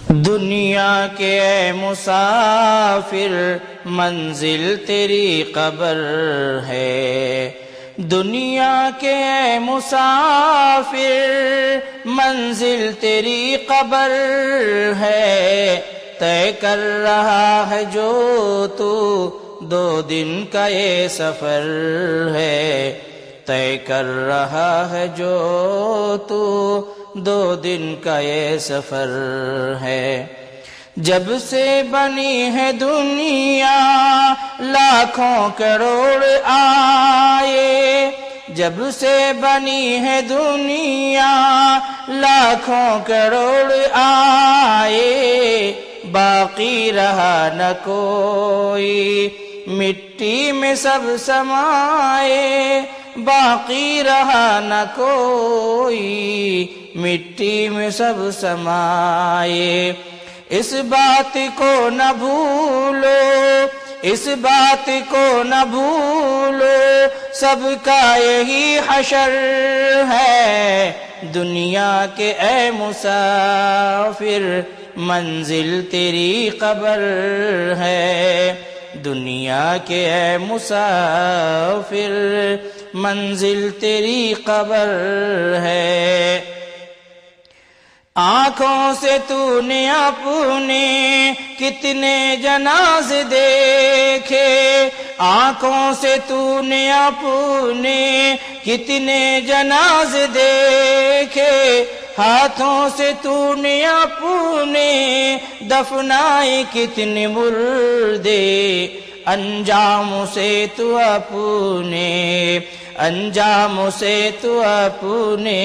دنیا کے اے مسافر منزل تیری قبر ہے، دنیا کے اے مسافر منزل تیری قبر ہے، طے کر رہا ہے جو تو 2 دن کا یہ سفر ہے، طے کر رہا ہے جو تو 2 دن کا یہ سفر ہے۔ جب سے بنی ہے دنیا لاکھوں کروڑ آئے، جب سے بنی ہے دنیا لاکھوں کروڑ آئے، باقی رہا نہ کوئی مٹی میں سب سمائے، باقی رہا نہ کوئی مٹی میں سب سمائے۔ اس بات کو نہ بھولو، اس بات کو نہ بھولو، سب کا یہی حشر ہے، دنیا کے اے مسافر منزل تیری قبر ہے، دنیا کے اے مسافر منزل تیری قبر ہے۔ آنکھوں سے تو نے اپنے کتنے جنازے دیکھے، آنکھوں سے تو نے اپنے کتنے جنازے دیکھے، ہاتھوں سے تو نے اپنے دفنائے کتنے مردے، انجام سے تو اپنے، انجام سے تو اپنے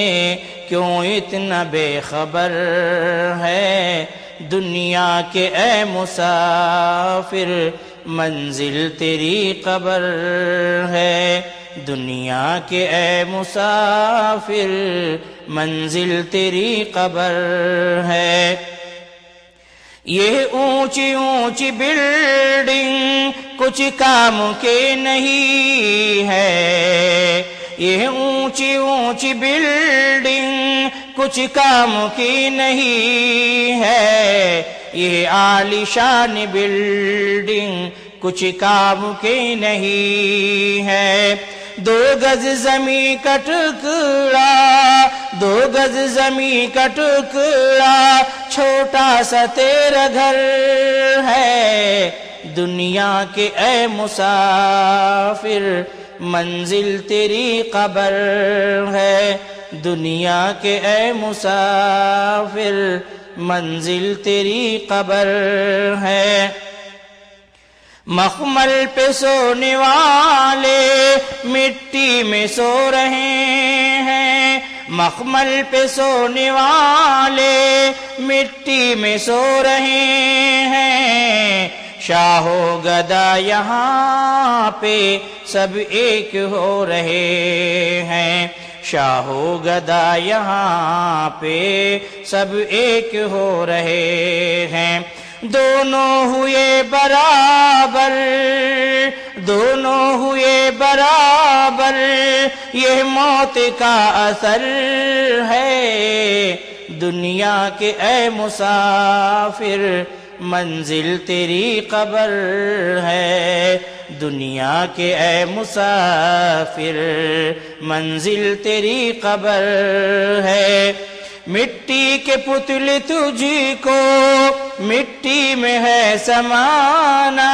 کیوں اتنا بے خبر ہے، دنیا کے اے مسافر منزل تیری قبر ہے، دنیا کے اے مسافر منزل تیری قبر ہے۔ یہ اونچی اونچی بلڈنگ کچھ کام کے نہیں ہے، یہ اونچی اونچی بلڈنگ کچھ کام کی نہیں ہے، یہ عالی شان بلڈنگ کچھ کام کی نہیں ہے۔ 2 گز زمیں کا ٹکڑا، 2 گز زمیں کا ٹکڑا چھوٹا سا تیرا گھر ہے، دنیا کے اے مسافر منزل تیری قبر ہے، دنیا کے اے مسافر منزل تیری قبر ہے۔ مخمل پہ سونے والے مٹی میں سو رہے ہیں، مخمل پہ سونے والے مٹی میں سو رہے ہیں، شاہ و گدا یہاں پہ سب ایک ہو رہے ہیں، شاہ و گدا یہاں پہ سب ایک ہو رہے ہیں، دونوں ہوئے برابر، دونوں ہوئے برابر، یہ موت کا اثر ہے، دنیا کے اے مسافر منزل تیری قبر ہے، دنیا کے اے مسافر منزل تیری قبر ہے۔ مٹی کے پتلے تجھ کو مٹی میں ہے سمانا،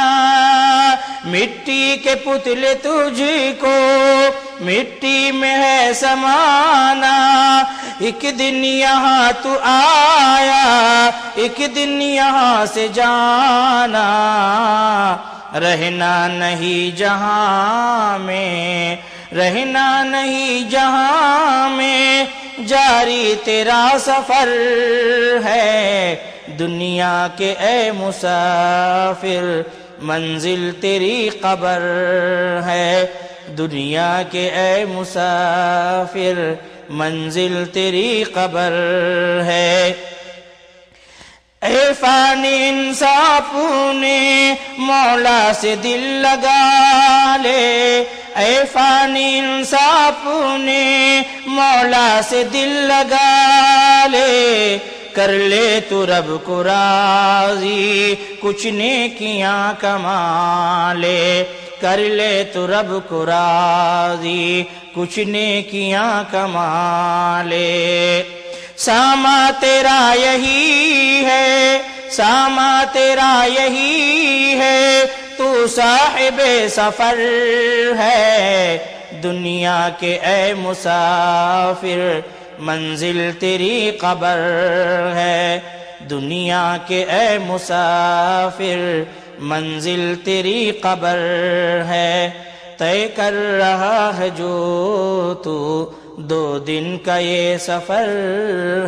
مٹی کے پتلے تجھ کو مٹی میں ہے سمانا، ایک دن یہاں تو آیا ایک دن یہاں سے جانا، رہنا نہیں جہاں میں، رہنا نہیں جہاں میں، جاری تیرا سفر ہے، دنیا کے اے مسافر منزل تیری قبر ہے، دنیا کے اے مسافر منزل تیری قبر ہے۔ اے فانی انسان اپنے مولا سے دل لگا لے، اے فانی انسان اپنے مولا سے دل لگا لے، کر لے تو رب کو راضی، کچھ نیکیاں کما لے، کر لے تو رب کو راضی، کچھ نیکیاں کما لے۔ ساما تیرا یہی ہے، ساما تیرا یہی ہے، تو صاحب سفر ہے، دنیا کے اے مسافر منزل تیری قبر ہے، دنیا کے اے مسافر منزل تیری قبر ہے۔ طے کر رہا ہے جو تو 2 دن کا یہ سفر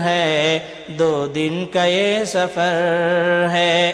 ہے، 2 دن کا یہ سفر ہے۔